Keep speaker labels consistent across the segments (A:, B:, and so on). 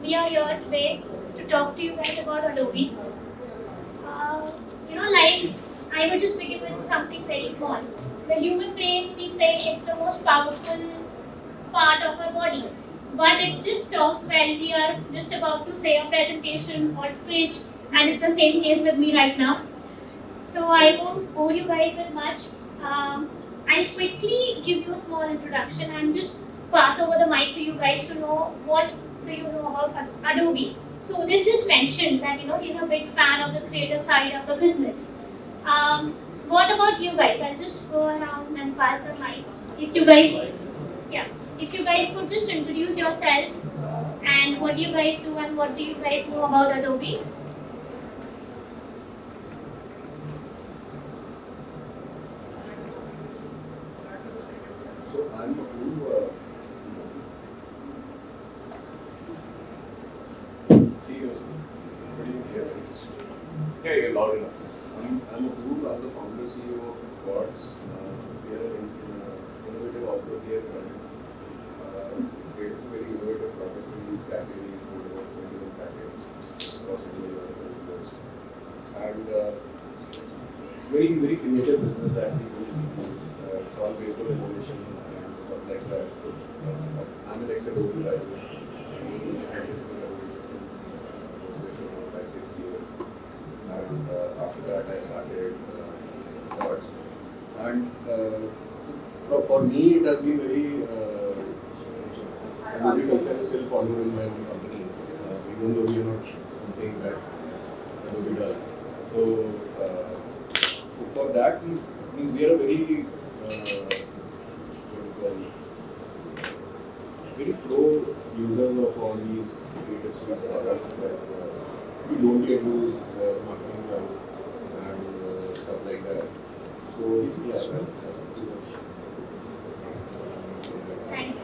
A: we are here today to talk to you guys about Adobe. Like I will just begin with something very small. The human brain, we say, is the most powerful part of our body, but it just stops when we are just about to say a presentation or pitch, and it's the same case with me right now. So I won't bore you guys with much. I'll quickly give you a small introduction and just pass over the mic to you guys to know what do you know about Adobe. So they just mentioned that he's a big fan of the creative side of the business. What about you guys? I'll just go around and pass the mic. If you guys could just introduce yourself and what do you guys do and what do you guys know about Adobe?
B: So I'm Apurv. Yeah, you're loud enough. I'm Apurv. I'm the founder CEO of Gods. We are an innovative outdoor gear brand. Created very innovative products in these categories, about 21 categories across India and the US. And very, very creative business that we do. It's all based on innovation and stuff like that. So, I'm an ex-Adobe driver. Scientist in Adobe systems. Was like 6 years. And after that, I started Gods. And for me, it has been very Adobe culture is still followed in my own company, even though we are not something that Adobe does. So for that, we are a very very pro users of all these creative suite products that we don't yet use marketing terms and stuff like that. So yeah, that's pretty much.
A: Thank you.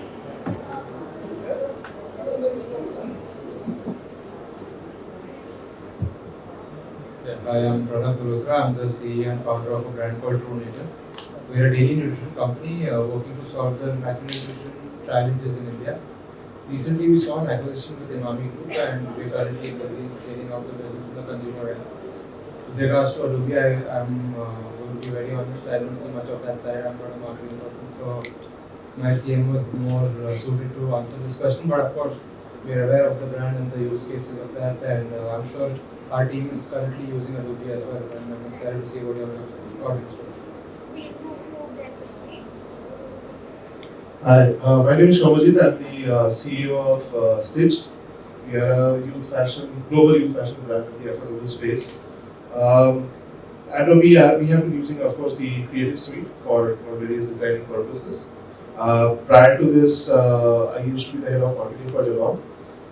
C: Hi, I'm Pranav. I'm the CEO and founder of a brand called TruNativ. We're a daily nutrition company working to solve the macronutrition challenges in India. Recently, we saw an acquisition with Imami Group, and we're currently busy scaling out the business in the consumer end. With regards to Adobe, I'm going to be very honest, I don't see much of that side. I'm not a marketing person, so my CM was more suited to answer this question. But of course, we're aware of the brand and the use cases of that, and I'm sure our team is currently using Adobe as well, and I'm excited to see what your audience does.
D: Hi, my name is Shobhajit. I'm the CEO of Stitched. We are a global youth fashion brand in the affordable space. Adobe, we have been using, of course, the Creative Suite for various designing purposes. Prior to this, I used to be the head of marketing for Agrawal,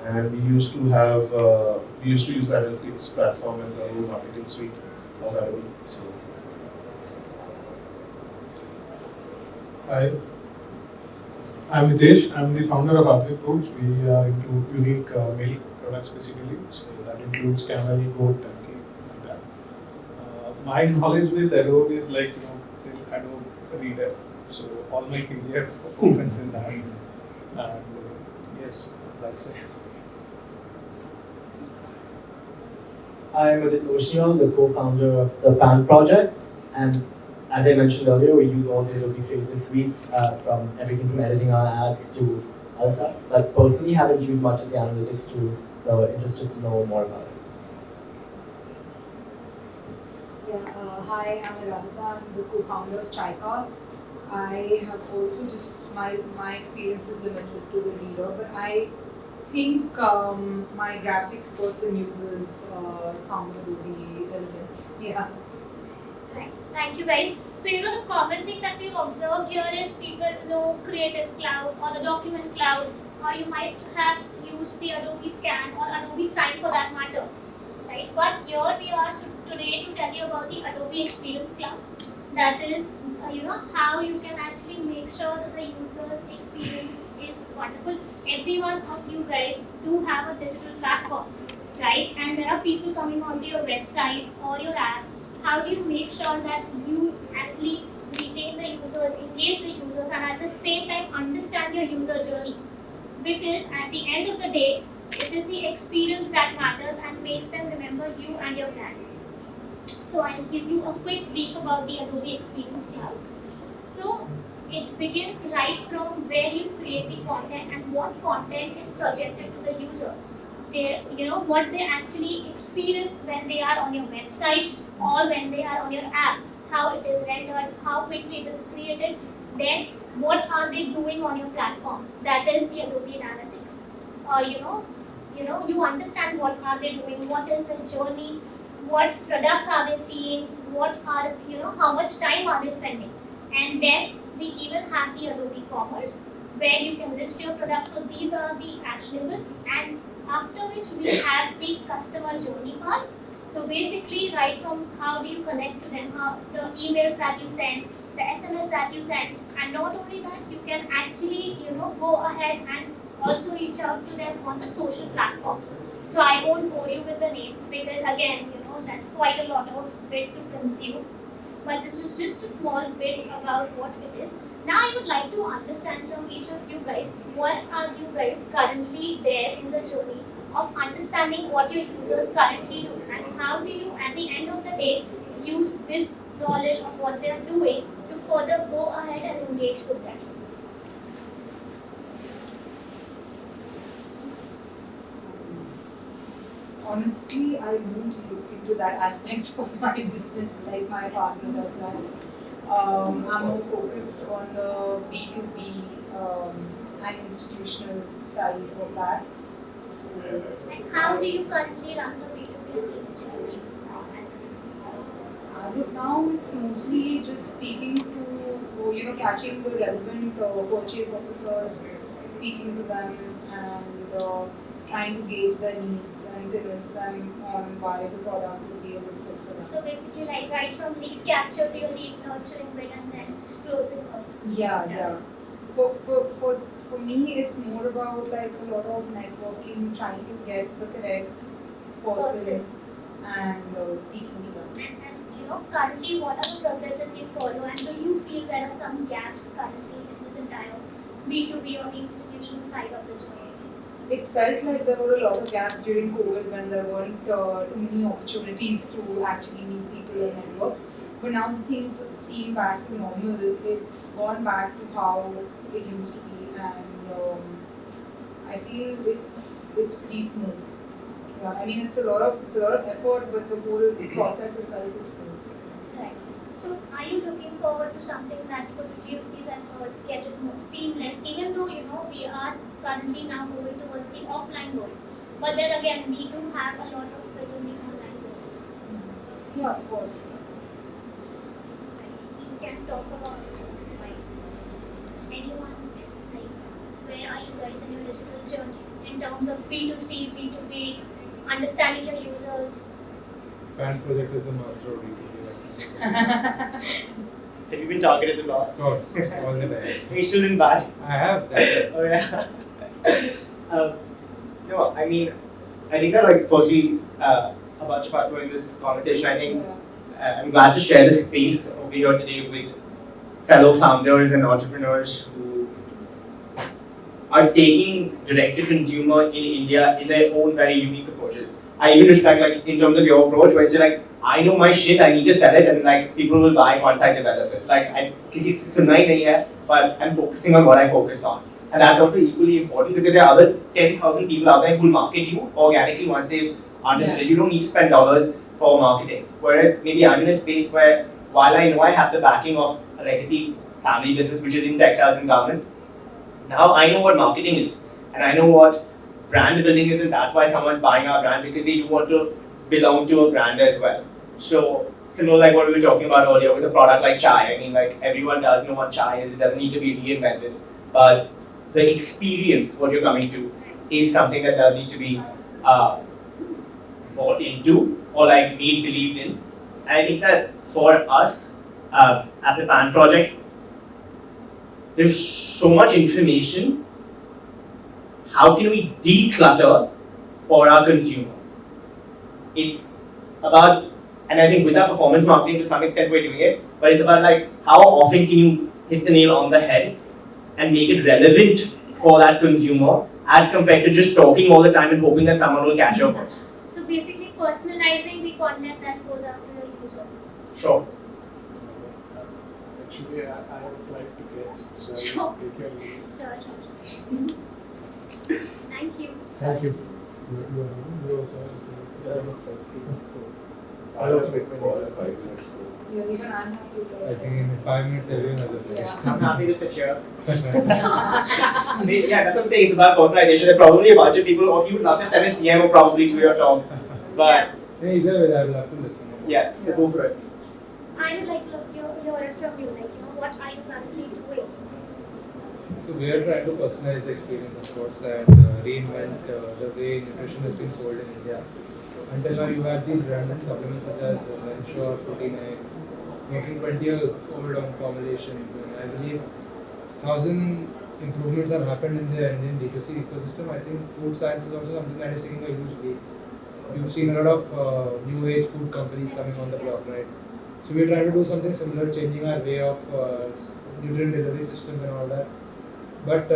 D: and we used to use Analytics platform and the whole marketing suite of Adobe. So.
E: Hi, I'm Hitesh. I'm the founder of Aadvik Foods. We are into unique milk products basically. So that includes camel, goat, and ghee, like that. My knowledge with Adobe is like till Adobe Reader. So all my PDF opens in that. And yes, that's it.
F: I'm Oshion, the co-founder of the PAN project, and as I mentioned earlier, we use all the Adobe Creative Suite from everything from editing our ads to other stuff. But personally, haven't used much of the analytics tool, so interested to know more about it.
G: Yeah, hi, I'm Rathi. I'm the co-founder of Chaika. I have also just my experience is limited to the reader, but I think my graphics person uses some Adobe elements. Yeah.
A: Thank you guys. So the common thing that we've observed here is people know Creative Cloud or the Document Cloud, or you might have used the Adobe Scan or Adobe Sign for that matter, right? But here we are today to tell you about the Adobe Experience Cloud. That is, how you can actually make sure that the user's experience is wonderful. Every one of you guys do have a digital platform, right? And there are people coming onto your website or your apps. How do you make sure that you actually retain the users, engage the users, and at the same time understand your user journey? Because at the end of the day, It is the experience that matters and makes them remember you and your brand. So I'll give you a quick brief about the Adobe Experience Cloud. So it begins right from where you create the content and what content is projected to the user. What they actually experience when they are on your website or when they are on your app, how it is rendered, how quickly it is created, then what are they doing on your platform. That is the Adobe Analytics. You understand what are they doing, what is their journey, what products are they seeing, how much time are they spending. And then we even have the Adobe Commerce where you can list your products. So these are the actionables, and after which we have the customer journey part. So basically, right from how do you connect to them, how the emails that you send, the SMS that you send, and not only that, you can actually go ahead and also reach out to them on the social platforms. So I won't bore you with the names because again, that's quite a lot of bit to consume. But this was just a small bit about what it is. Now I would like to understand from each of you guys, what are you guys currently there in the journey of understanding what your users currently do, and how do you at the end of the day use this knowledge of what they are doing to further go ahead and engage with them.
G: Honestly, I don't look into that aspect of my business like my partner does that. I'm more focused on the B2B and institutional side of that. So,
A: And how do you currently run the B2B and the institutions
G: as of now, it's mostly just speaking to, catching the relevant purchase officers, speaking to them and trying to gauge their needs and convince them on why the product would be a good fit for them.
A: So basically, like right from lead capture to your lead nurturing bit and then closing off.
G: Yeah. For me, it's more about like a lot of networking, trying to get the correct person and speaking to them.
A: And currently, what are the processes you follow, and do you feel there are some gaps currently in this entire B2B or the institutional side of the journey?
G: It felt like there were a lot of gaps during COVID when there weren't too many opportunities to actually meet people and network. But now things seem back to normal. It's gone back to how it used to be, and I feel it's pretty smooth. Yeah, I mean it's a lot of effort, but the whole process itself is smooth.
A: Right. So, are you looking forward to something that could reduce these efforts, get it more seamless, even though we are currently now moving towards the offline world, but then again we do have a lot of bit in the online world.
G: Yeah, of course.
A: You can talk about it, right? Anyone else, like where are you guys in your digital journey in terms of B2C, B2B, understanding your users?
C: Pan project is the master of B2C.
F: Have you been targeted a lot?
C: Of course, all the time.
F: You still didn't buy?
C: I have that.
F: Oh yeah. No, I mean, I think that firstly, a bunch of us were in this conversation. I think I'm glad to share this space over here today with fellow founders and entrepreneurs who are taking direct-to-consumer in India in their own very unique approaches. I even respect in terms of your approach, where it's I know my shit, I need to sell it, and people will buy once I develop it. किसी से सुनना ही नहीं है, but I'm focusing on what I focus on. And that's also equally important because there are other 10,000 people out there who will market you organically once they've understood it. You don't need to spend dollars for marketing. Whereas maybe I'm in a space where, while I know I have the backing of a legacy family business, which is in textiles and garments, now I know what marketing is, and I know what brand building is, and that's why someone's buying our brand, because they do want to belong to a brand as well. So, similar like what we were talking about earlier with a product like chai. I mean, everyone does know what chai is, it doesn't need to be reinvented. But the experience, what you're coming to, is something that does need to be bought into or made believed in. And I think that for us at the PAN project, there's so much information. How can we declutter for our consumer? It's about, and I think with our performance marketing to some extent we're doing it, but it's about how often can you hit the nail on the head and make it relevant for that consumer as compared to just talking all the time and hoping that someone will catch your voice.
A: So basically personalizing the content that goes out to your users.
F: Sure.
E: Actually, I have a flight to catch, so I
A: Sure.
E: will take your leave.
A: Sure. Thank you.
E: Thank you.
B: I'll also make my call in 5 minutes.
G: Yeah, even I'm happy to
C: I think in 5 minutes everyone has a finish.
G: Yeah.
F: I'm happy to sit here. Yeah, that's the thing. It's about personalization. There are probably a bunch of people, or you would love to send a CMO probably to your talk. But
C: Either way, I would love to listen.
F: yeah, so go for it.
A: I would like to hear it from you. Like, what are you currently doing?
C: So we are trying to personalize the experience, of course, and reinvent the way nutrition has been sold in India. Until now, you have these random supplements such as Ensure, Protein X, working 20 years old on formulations, and I believe 1,000 improvements have happened in the Indian D2C ecosystem. I think food science is also something that is taking a huge leap. You've seen a lot of new age food companies coming on the block, right? So we're trying to do something similar, changing our way of nutrient delivery systems and all that. But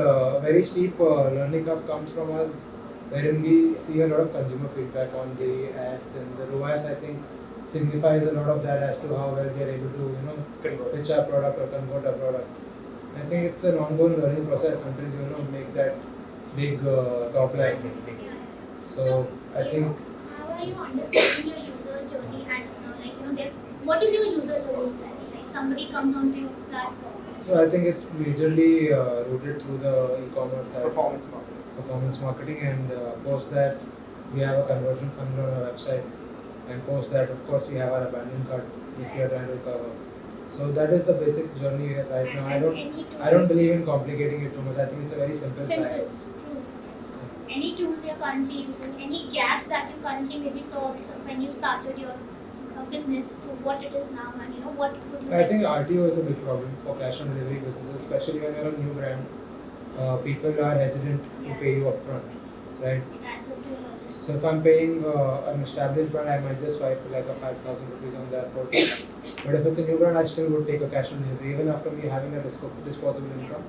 C: very steep learning curve comes from us, wherein we see a lot of consumer feedback on the ads, and the ROAS, I think, signifies a lot of that as to how well we are able to pitch our product or convert our product. I think it's an ongoing learning process until make that big top line. So I think.
A: How are you understanding your user journey as what is your user journey exactly? Like somebody comes onto your platform.
C: So I think it's majorly rooted through the e-commerce sites,
F: Performance
C: marketing, and post that we have a conversion funnel on our website, and post that of course we have our abandoned cart which we are trying to cover. So that is the basic journey right now. I don't believe in complicating it too much. I think it's a very simple science.
A: True. Any tools you're currently using, any gaps that you currently maybe saw when you started your business to what it is now, and what would you
C: I think RTO is a big problem for cash on delivery businesses, especially when you're a new brand. People are hesitant to pay you upfront, right?
A: It adds up to your logistics.
C: So if I'm paying an established brand, I might just swipe like a 5,000 rupees on that portal. But if it's a new brand, I still would take a cash on delivery, even after me having a disposable income.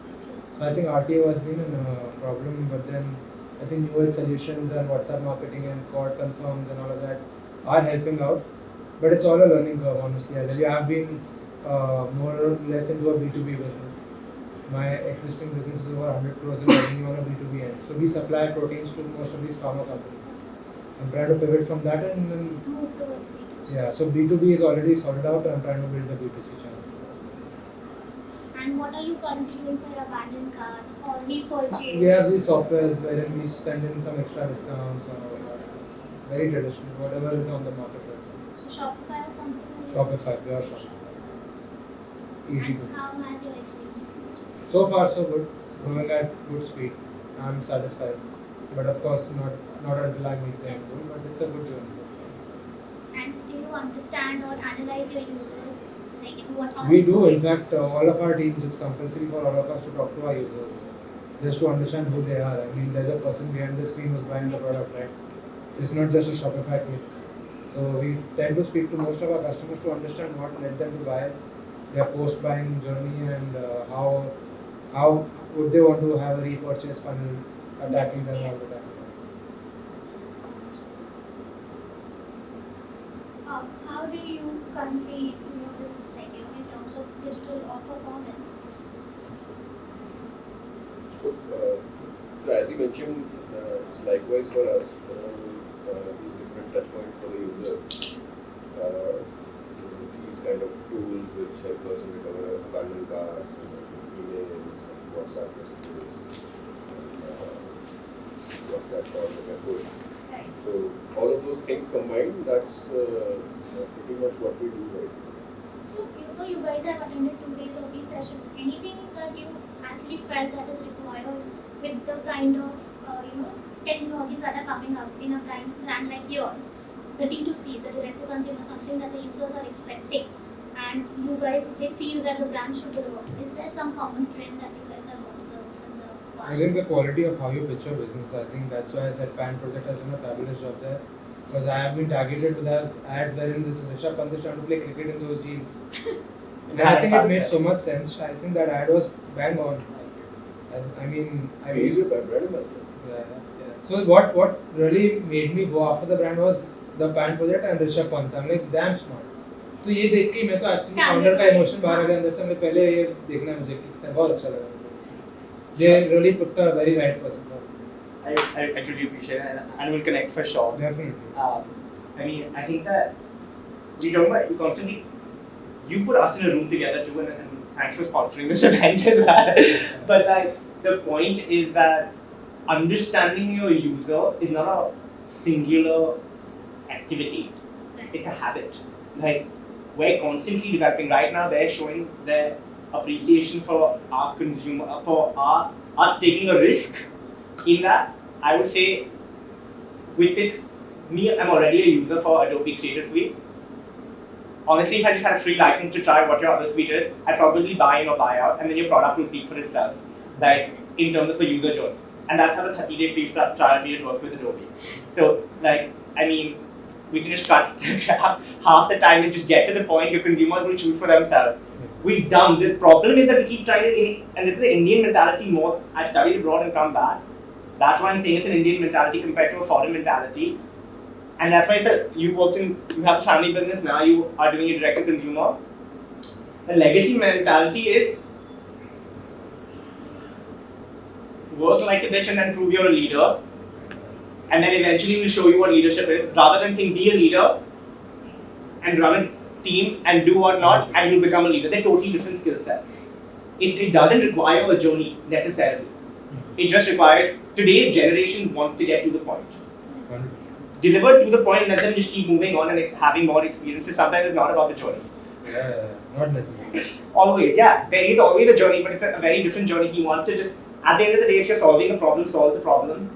C: So I think RTO has been a problem, but then I think new age solutions and WhatsApp marketing and code confirms and all of that are helping out. But it's all a learning curve, honestly. I have been more or less into a B2B business. My existing business is over 100 crores in revenue on a B2B end. So we supply proteins to most of these pharma companies. I'm trying to pivot from that and then
A: move towards B2C.
C: Yeah, so B2B is already sorted out and I'm trying to build the B2C channel.
A: And what are you currently doing for your abandoned carts or repurchase?
C: We have these softwares wherein we send in some extra discounts or very traditional, whatever is on the market right now.
A: So Shopify or something?
C: Shopify, pure Shopify. Easy to use.
A: How has your experience?
C: So far so good, growing at good speed. I'm satisfied. But of course not until I meet the end goal, but it's a good journey.
A: And do you understand or analyze your users? Like what are
C: We do, in fact, all of our teams, it's compulsory for all of us to talk to our users, just to understand who they are. I mean, there's a person behind the screen who's buying the product, right? It's not just a Shopify click. So we tend to speak to most of our customers to understand what led them to buy, their post-buying journey, and how would they want to have a repurchase funnel attacking them all the time.
A: How do you currently do your business, like in terms of digital or performance?
B: So, as you mentioned, it's likewise for us. These different touch points for the user. These kind of tools which help us recover abandoned cars, emails, WhatsApp messages, what's that called, like a push.
A: Right.
B: So all of those things combined, that's pretty much what we do right now.
A: So you guys have attended 2 days of these sessions. Anything that you actually felt that is required with the kind of technologies that are coming up in a brand like yours, the D2C, the direct to consumer, something that the users are expecting, and you guys they feel that the brand should deliver. Is there some common trend that you guys have observed in the past?
C: I think the quality of how you pitch your business, I think that's why I said Pan Project has done a fabulous job there. Because I have been targeted with ads wherein this Rishabh Pant is trying to play cricket in those jeans. And I think it made so much sense. I think that ad was bang on. I mean,
B: He's your brand ambassador.
C: So what really made me go after the brand was the pan project and Rishabh Pant. I'm like damn smart. तो ये देख के मैं तो actually founder का emotion बाहर आ गया अंदर से. मैं पहले ये देखना है मुझे किसका बहुत अच्छा लगा मुझे. They really put a very right person.
F: I truly appreciate it and will connect for sure.
C: Definitely.
F: I mean, I think that we talk about you constantly. You put us in a room together too, and thanks for sponsoring this event as well. But like the point is that understanding your user is not a singular activity; it's a habit. Like we're constantly developing. Right now, they're showing their appreciation for our consumer, for us taking a risk. In that, I would say, with this, I'm already a user for Adobe Creative Suite. Honestly, if I just had a free license to try what your other suite is, I'd probably buy in or buy out, and then your product will speak for itself, like in terms of a user journey. And that's how the 30-day free trial period works with Adobe. So, like, I mean, we can just cut half the time and just get to the point. Your consumers will choose for themselves. We're dumb. The problem is that we keep trying to, and this is the Indian mentality more. I studied abroad and come back. That's why I'm saying it's an Indian mentality compared to a foreign mentality. And that's why you have a family business now, you are doing it direct to consumer. The legacy mentality is work like a bitch and then prove you're a leader. And then eventually we'll show you what leadership is. Rather than saying be a leader and run a team and do what not, and you'll become a leader. They're totally different skill sets. It doesn't require a journey necessarily. It just requires, today's generation wants to get to the point. Deliver to the point, let them just keep moving on and having more experiences. Sometimes it's not about the journey.
C: Yeah, not necessarily.
F: Always, yeah. There is always a journey, but it's a very different journey. He wants to just, at the end of the day, if you're solving a problem, solve the problem.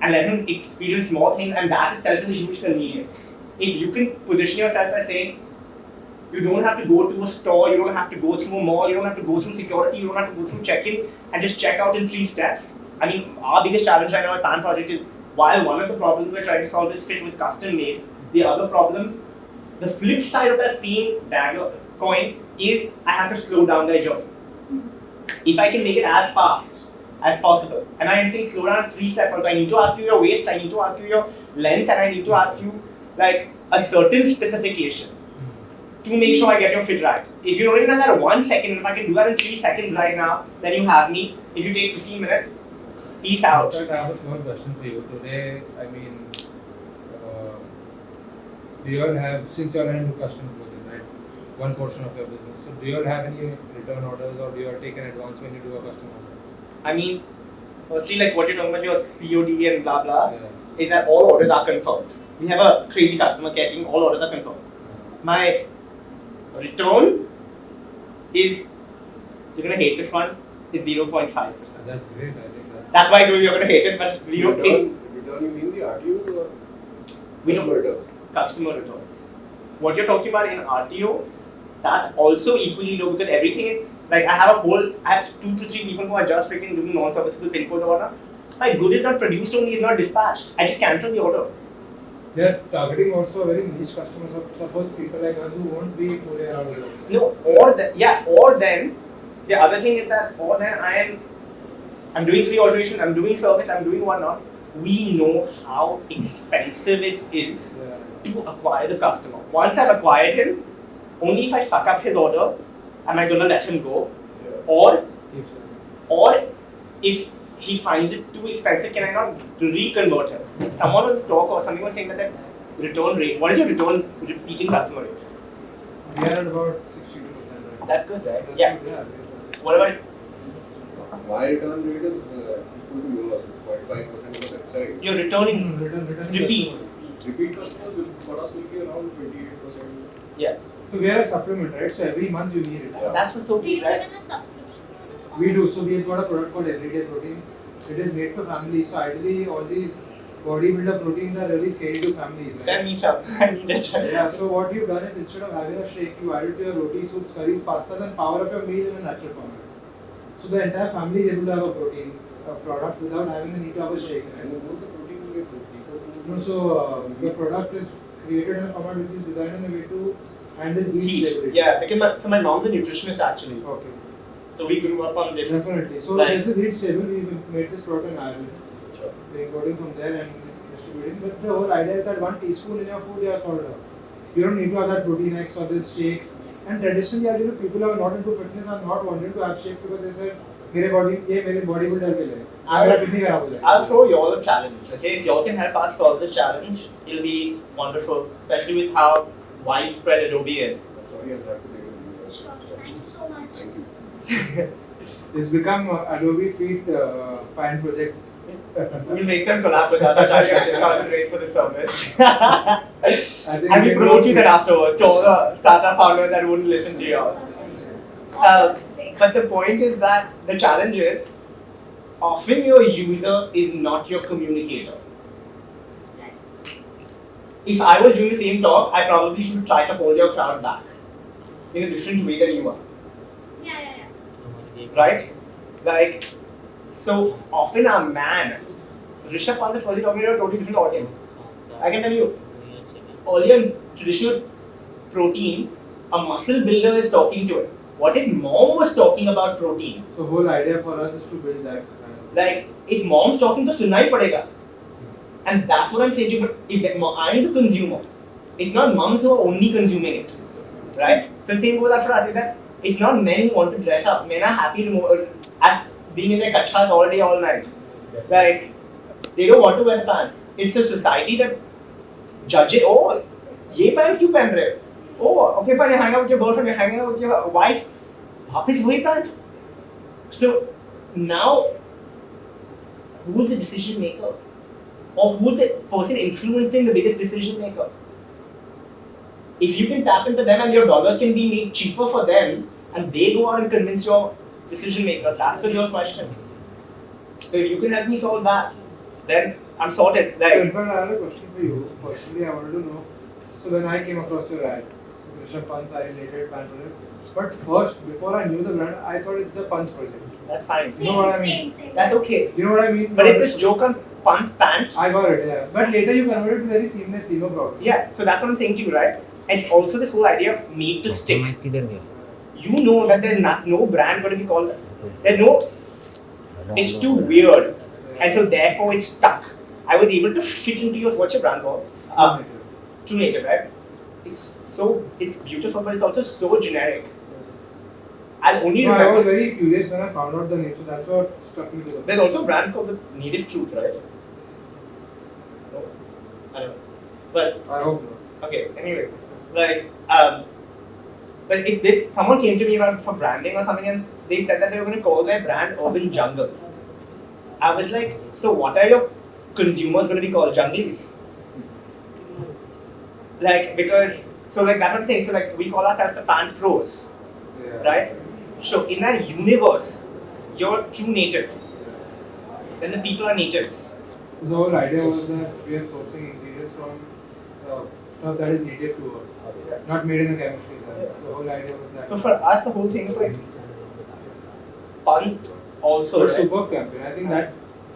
F: And let him experience more things, and that itself is a huge convenience. If you can position yourself as saying, you don't have to go to a store, you don't have to go through a mall, you don't have to go through security, you don't have to go through check-in, and just check out in 3 steps. I mean, our biggest challenge right now at PAN project is, while one of the problems we're trying to solve is fit with custom made, the other problem, the flip side of that same dagger coin is I have to slow down their journey. If I can make it as fast as possible, and I am saying slow down 3 steps, also I need to ask you your waist, I need to ask you your length, and I need to ask you like a certain specification to make sure I get your fit right. If you don't even have that 1 second, if I can do that in 3 seconds right now, then you have me. If you take 15 minutes, peace out.
C: I have a small question for you today. I mean, do you all have, since you are into custom clothing, right? One portion of your business. So do you all have any return orders, or do you all take an advance when you do a custom order?
F: I mean, firstly, like what you're talking about, your COD and blah blah, is that all orders are confirmed. We have a crazy customer care team, all orders are confirmed. My return is, you're gonna hate this one, is 0.5%.
C: That's great, I think
F: that's why I told you you're gonna hate it, but
B: return you mean the RTOs or customer returns?
F: Customer returns. What you're talking about in RTO, that's also equally low because everything is, like I have 2 to 3 people who are just freaking doing non-serviceable pin codes or whatnot. My good is not produced only, is not dispatched. I just cancel the order.
C: They're targeting also a very niche customer. Suppose people like us who won't be fully around the
F: No, or then, the other thing is that, or then I'm doing free alteration, I'm doing service, I'm doing whatnot. We know how expensive it is to acquire the customer. Once I've acquired him, only if I fuck up his order, am I gonna let him go? Or if he finds it too expensive, can I not reconvert him? Someone on the talk or something was saying that return rate. What is your repeating customer rate?
C: We are at about 62%. Right?
F: That's good, right?
C: That's
F: Yeah.
C: Good, yeah.
F: What about
B: My return rate is equal to yours. It's 0.5% on the website.
F: you're returning?
C: Return
F: Repeat.
B: Repeat customers for us will be around 28%.
F: Yeah.
C: So we are a supplement, right? So every month you need it.
B: Yeah.
F: That's what's so
A: Do you
F: deep, right?
A: even have subscription?
C: We do. So we have got a product called Everyday Protein. It is made for families. So ideally, all these bodybuilder proteins are really scary to families. Right?
F: I need it.
C: Yeah. So what you've done is instead of having a shake, you add it to your roti, soups, curries, pastas, and power up your meal in a natural format. So the entire family is able to have a protein product without having the need to have a shake.
B: And what the protein you get with Deepak?
C: No, so the product is created in a format which is designed in a way to handle heat stability.
F: Yeah, because my mom's a nutritionist actually.
C: Okay.
F: So we grew up on this.
C: Definitely. So
F: Like-
C: this is heat stable. We made this product in Ireland.
B: Sure.
C: importing from there and distributing. But the whole idea is that 1 teaspoon in your food, you are sorted out. You don't need to have that protein X or this shakes. And traditionally, people who are not into fitness are not wanting to have shakes because they said, मेरे body builder के लिए, मेरा kidney खराब हो जाएगा.
F: I'll throw you all a challenge. Okay, if y'all can help us solve this challenge, it'll be wonderful, especially with how widespread Adobe is.
B: Sorry, I'll have to take a leave.
A: Sure. Thank you so much.
B: Thank you.
C: It's become Adobe Feet Pine project.
F: We'll make them collab with us. I'll try to get discounted rate for this service.
C: I think
F: And we promote you then afterwards to all the startup founders that wouldn't listen to y'all. But the point is that the challenge is often your user is not your communicator. If I was doing the same talk, I probably should try to hold your crowd back in a different way than you are.
A: Yeah.
F: Right? Like, so often our man, Rishabh Pant is firstly talking to a totally different audience. I can tell you, earlier in traditional protein, a muscle builder is talking to it. What if mom was talking about protein?
C: So whole idea for us is to build that.
F: Like, if mom's talking, to sunna hi padega. And that's what I'm saying to you, but if I'm the consumer, it's not moms who are only consuming it. Right? So the same goes after us, is that it's not men who want to dress up. Men are happy as being in their kachhas all day, all night. Like, they don't want to wear the pants. It's a society that judges, oh, ye pant kyun pehen rahe ho? Oh, okay, fine, you're hanging out with your girlfriend, you're hanging out with your wife. Wapis wahi pant. So now, who's the decision maker? Or who's the person influencing the biggest decision maker? If you can tap into them and your dollars can be made cheaper for them, and they go out and convince your decision maker, that's the real question. So if you can help me solve that, then I'm sorted.
C: So in fact, I have a question for you. Personally, I wanted to know. So when I came across your ad, Rishabh Pant, I related Pant project. But first, before I knew the brand, I thought it's the Pant project.
F: That's fine.
C: You know what I mean?
A: Same.
F: That's okay.
C: You know what I mean?
F: But if this joke on pant,
C: I got it, yeah. But later you converted it very seamlessly, no problem.
F: yeah, so that's what I'm saying to you, right? And also this whole idea of made to stick. You know that there's no brand going to be called that. There's no, it's too weird. And so therefore it's stuck. I was able to fit into your, what's your brand called? TruNativ, right? It's beautiful, but it's also so generic. I'll only
C: No, I
F: remember.
C: was very curious when I found out the name, so that's what struck me to the
F: There's also a brand called the Native Truth, right? No? I don't know. But,
C: I hope not.
F: okay, anyway. Like, but if this, someone came to me for branding or something and they said that they were going to call their brand Urban Jungle. I was like, so what are your consumers going to be called? Jungles? Like, because, so like that's what I'm saying, so like we call ourselves the Pant Pros,
C: Yeah.
F: right? So in that universe, you're true native. Then the people are natives.
C: The whole idea was that we are sourcing ingredients from stuff that is native to Earth, not made in a chemistry lab. The whole idea was that.
F: So for us, the whole thing is like Pant also,
C: But
F: right?
C: superb campaign. I think that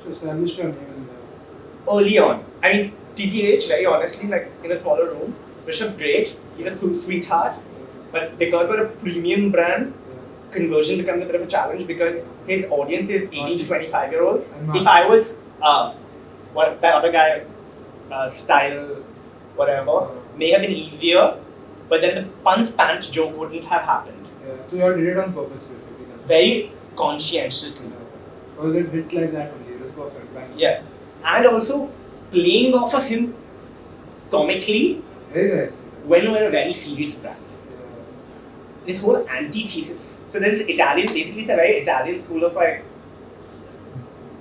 C: established your name in the.
F: Early on. I mean, TBH, very honestly, like in a smaller room, Rishabh's great, he's a sweetheart, but because we're a premium brand, conversion becomes a bit of a challenge because his audience is 18 to 25 year olds. If I was, what that other guy, style, whatever, may have been easier, but then the pant joke wouldn't have happened.
C: Yeah. So you all did it on purpose, basically.
F: Very conscientiously.
C: Or was it hit like that only? It was perfect. Bang.
F: Yeah. And also playing off of him comically
C: Very nice.
F: when we're a very serious brand.
C: Yeah.
F: This whole antithesis. So there's Italian, basically it's a very Italian school of like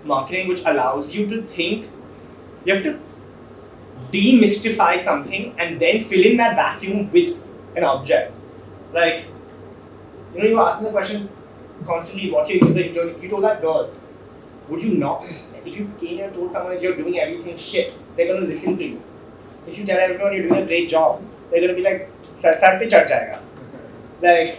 F: marketing which allows you to think, you have to demystify something and then fill in that vacuum with an object. Like, you know, you were asking the question constantly, what's your user? You told that girl, would you not? If you came here and told someone that you're doing everything shit, they're going to listen to you. If you tell everyone you're doing a great job, they're going to be like, sar pe chad jayega. Like,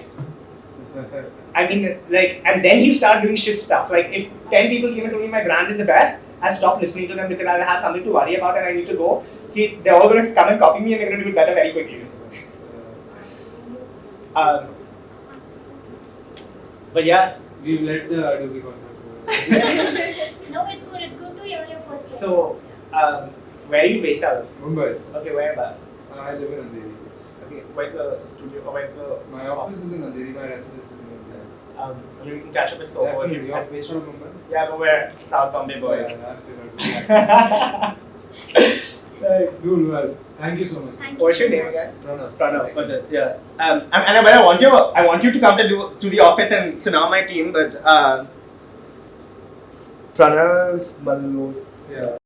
F: I mean, like, and then you start doing shit stuff. Like, if 10 people came and told me my brand is the best, I stop listening to them because I have something to worry about and I need to go. They're all going to come and copy me and they're going to do it better very quickly. But yeah.
C: We've let the Adobe conference go.
A: No, it's good. It's good to hear your perspective.
H: So, where are you based out of?
C: Mumbai.
H: Okay, where about?
C: I live in Andheri.
H: Okay, where's the studio? Or where's the?
C: My office is in Andheri, my residence is in Mumbai.
H: I mean, we can catch up with Soho if
C: Definitely,
H: you.
C: you're based out of Mumbai?
H: Yeah, but we're South Bombay boys.
C: Yeah, that's Cool, well, thank you so much.
A: Thank
H: What's
A: you
H: your
A: so
H: name
A: much.
H: again?
C: Pranav.
H: Pranav. Yeah. And I want you to come to the office and now my team, but Pranav Malhotra.
C: Yeah.